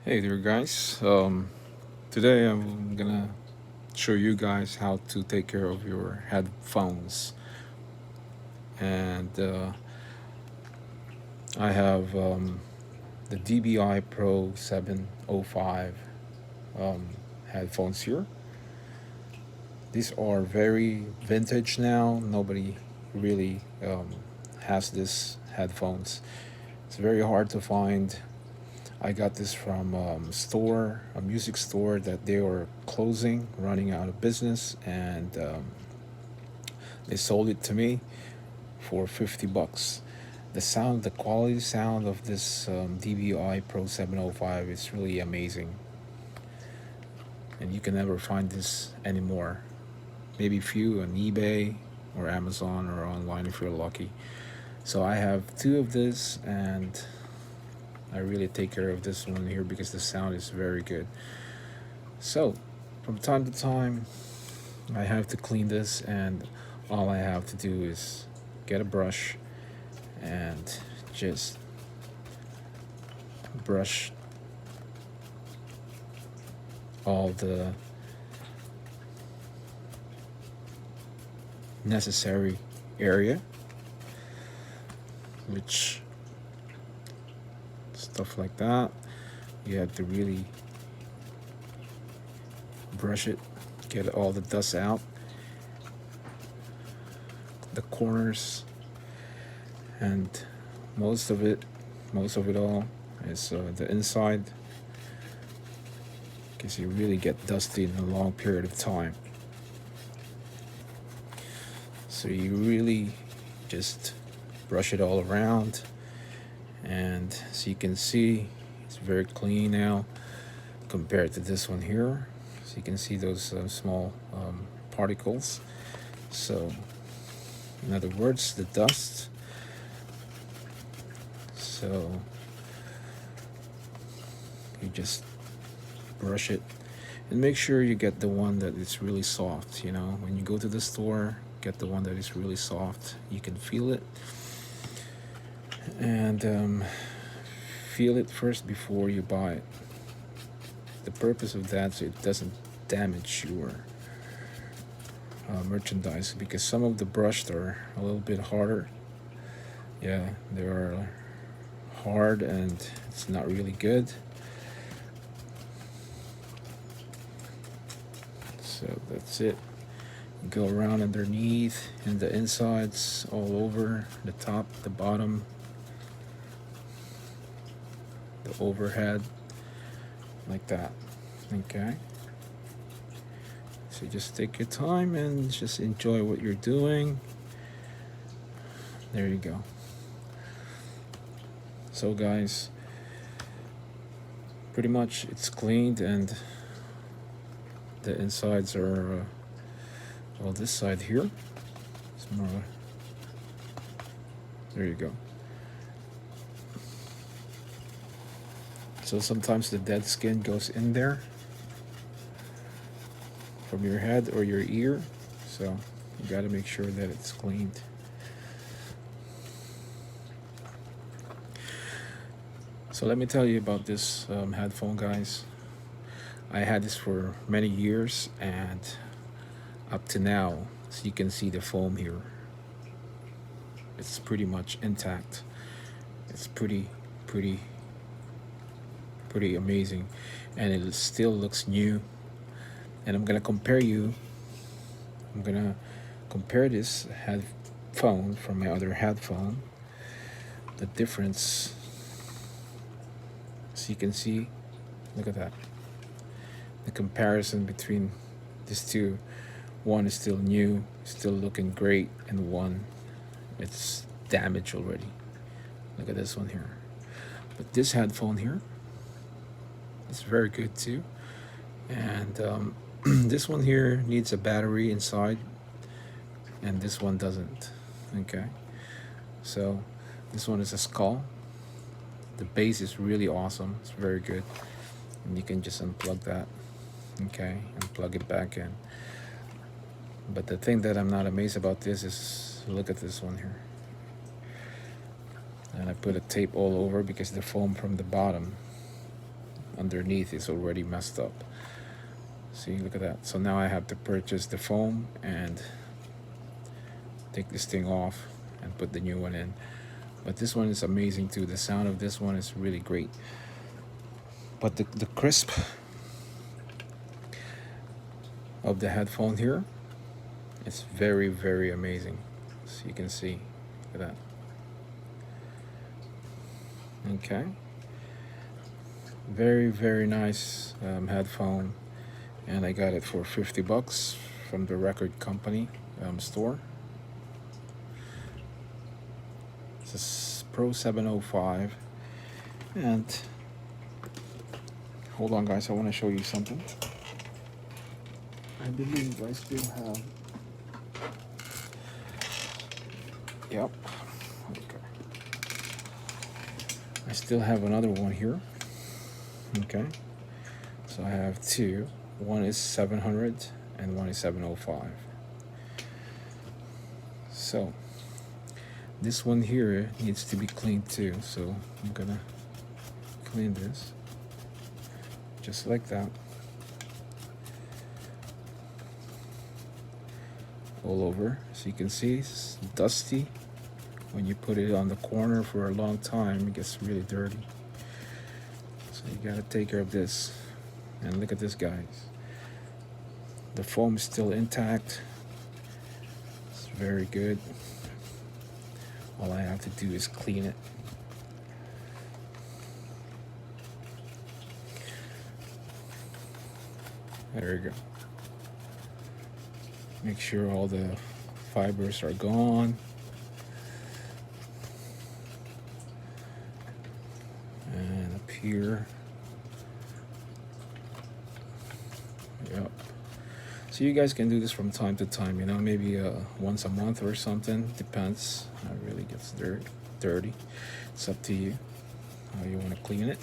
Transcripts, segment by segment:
Hey there, guys. Today I'm gonna show you guys how to take care of your headphones, and I have the DBI Pro 705 um, headphones here. These are very vintage now. Nobody really has this headphones. It's very hard to find. I got this from a music store that they were closing, running out of business, and they sold it to me for $50. The quality sound of this DVI Pro 705 is really amazing, and you can never find this anymore. Maybe few on eBay or Amazon or online if you're lucky. So I have two of this, and I really take care of this one here because the sound is very good. So, from time to time, I have to clean this, and all I have to do is get a brush and just brush all the necessary area, which stuff like that. You have to really brush it, get all the dust out, the corners, and most of it, most of it all is the inside, because you really get dusty in a long period of time. So you really just brush it all around, and as you can see, it's very clean now compared to this one here. So you can see those small particles. So in other words, the dust. So you just brush it and make sure you get the one that is really soft. When you go to the store, get the one that is really soft. You can feel it, and feel it first before you buy it. The purpose of that so it doesn't damage your merchandise, because some of the brushed are a little bit harder. Yeah, they are hard and it's not really good. So that's it. Go around underneath and the insides, all over the top, the bottom, the overhead, like that. Okay. So just take your time and just enjoy what you're doing. There you go. So guys, pretty much it's cleaned, and the insides are well, this side here. It's more. There you go. So sometimes the dead skin goes in there from your head or your ear. So you got to make sure that it's cleaned. So let me tell you about this headphone, guys. I had this for many years, and up to now, so you can see the foam here. It's pretty much intact. It's pretty, pretty amazing, and it still looks new. And I'm gonna compare you. I'm gonna compare this headphone from my other headphone. The difference, so you can see. Look at that. The comparison between these two. One is still new, still looking great, and one it's damaged already. Look at this one here. But this headphone here is very good too. And this one here needs a battery inside, and this one doesn't. Okay. So this one is a skull. The bass is really awesome. It's very good. And you can just unplug that. Okay. And plug it back in. But the thing that I'm not amazed about this is, look at this one here. And I put a tape all over because the foam from the bottom underneath is already messed up. See, look at that. So now I have to purchase the foam and take this thing off and put the new one in. But this one is amazing too. The sound of this one is really great. But the crisp of the headphone here, it's very, very amazing. So you can see, look at that. Okay, very, very nice headphone, and I got it for $50 from the record company store. It's a Pro 705, and hold on guys, I want to show you something. I believe I still have, yep, okay, I still have another one here. Okay, so I have two. One is 700 and one is 705. So this one here needs to be cleaned too, so I'm gonna clean this just like that, all over. So you can see it's dusty. When you put it on the corner for a long time, it gets really dirty. So you gotta take care of this. And look at this, guys. The foam is still intact. It's very good. All I have to do is clean it. There we go. Make sure all the fibers are gone. And up here. Yep. So you guys can do this from time to time, you know, maybe once a month or something. Depends. It really gets dirty. It's up to you how you want to clean it.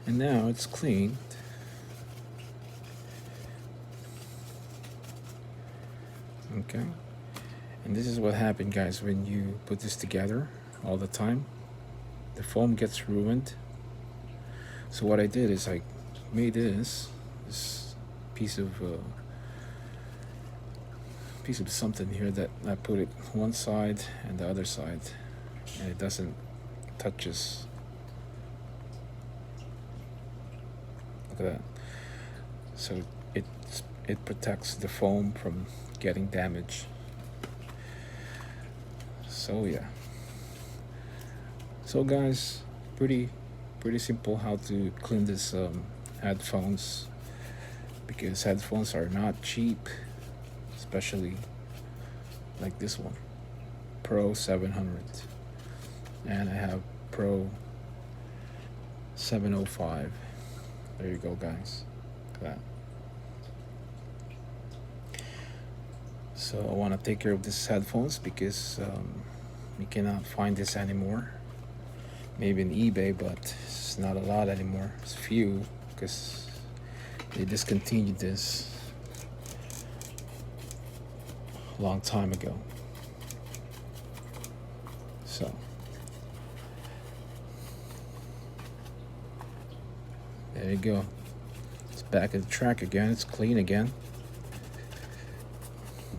And now it's cleaned. Okay. And this is what happened, guys, when you put this together all the time. The foam gets ruined. So what I did is I made this piece of something here that I put it one side and the other side, and it doesn't touches. Look at that. So it protects the foam from getting damaged. So yeah. So guys, pretty simple how to clean this headphones, because headphones are not cheap, especially like this one, Pro 700, and I have Pro 705. There you go, guys. Look at that. So I want to take care of these headphones because you cannot find this anymore. Maybe in eBay, but it's not a lot anymore. It's few because they discontinued this a long time ago. So there you go. It's back at the track again. It's clean again.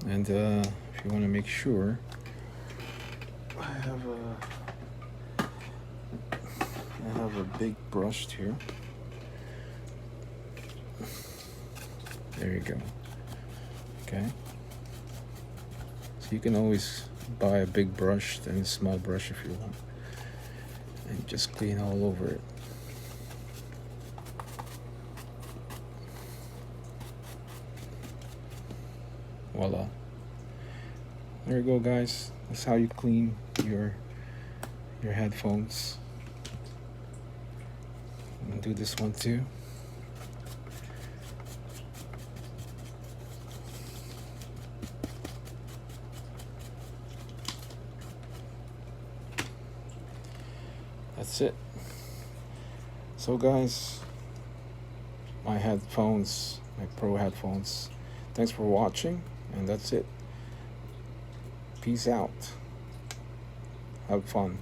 And if you want to make sure, I have a big brush here. There you go. Okay. So you can always buy a big brush than a small brush if you want, and just clean all over it. Voila. There you go, guys. That's how you clean your headphones. And do this one too. That's it. So guys, my headphones, my Pro headphones. Thanks for watching, and that's it. Peace out. Have fun.